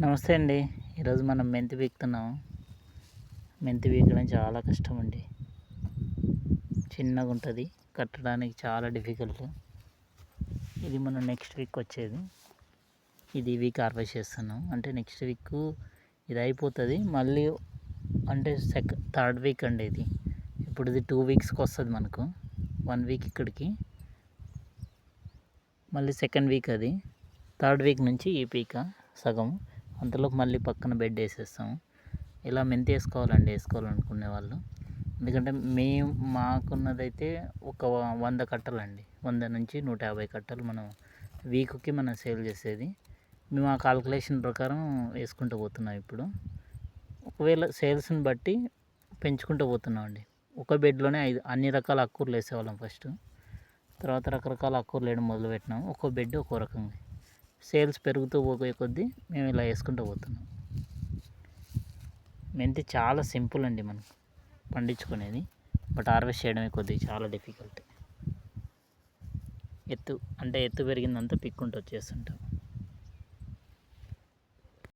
నమస్తే అండి. ఈరోజు మనం మెంతి పీకుతున్నాం. మెంతి పీకడం చాలా కష్టం అండి. చిన్నగా ఉంటుంది, కట్టడానికి చాలా డిఫికల్ట్. ఇది మనం నెక్స్ట్ వీక్ వచ్చేది. ఇది ఈ వీక్ హార్వెస్ట్ చేస్తున్నాం. అంటే నెక్స్ట్ వీక్ ఇది అయిపోతుంది. మళ్ళీ అంటే థర్డ్ వీక్ అండి ఇది. ఇప్పుడు ఇది 2 వీక్స్కి వస్తుంది మనకు. 1 వీక్ ఇక్కడికి, మళ్ళీ సెకండ్ వీక్ అది. థర్డ్ వీక్ నుంచి ఈ పీక సగం, అంతలోపు మళ్ళీ పక్కన బెడ్ వేసేస్తాము. ఇలా మెంతి వేసుకోవాలనుకునే వాళ్ళు. ఎందుకంటే మాకున్నదైతే ఒక 100 కట్టలండి. 100 నుంచి 150 కట్టలు మనం వీక్కి మనం సేల్ చేసేది. మేము ఆ కాల్కులేషన్ ప్రకారం వేసుకుంటూ పోతున్నాం. ఇప్పుడు ఒకవేళ సేల్స్ని బట్టి పెంచుకుంటూ పోతున్నాం అండి. ఒక బెడ్లోనే అన్ని రకాల ఆకుకూరలు వేసేవాళ్ళం ఫస్ట్. తర్వాత రకరకాల ఆకుకూరలు వేయడం మొదలుపెట్టినాం. ఒక్కో బెడ్ ఒక్కో రకంగా. సేల్స్ పెరుగుతూ పోయే కొద్దీ మేము ఇలా వేసుకుంటూ పోతున్నాం. మెంతి చాలా సింపుల్ అండి మనకు పండించుకునేది. బట్ హార్వెస్ట్ చేయడమే కొద్దిగా చాలా డిఫికల్ట్. ఎత్తు పెరిగిందంతా పిక్కుంటూ వచ్చేస్తుంటాం.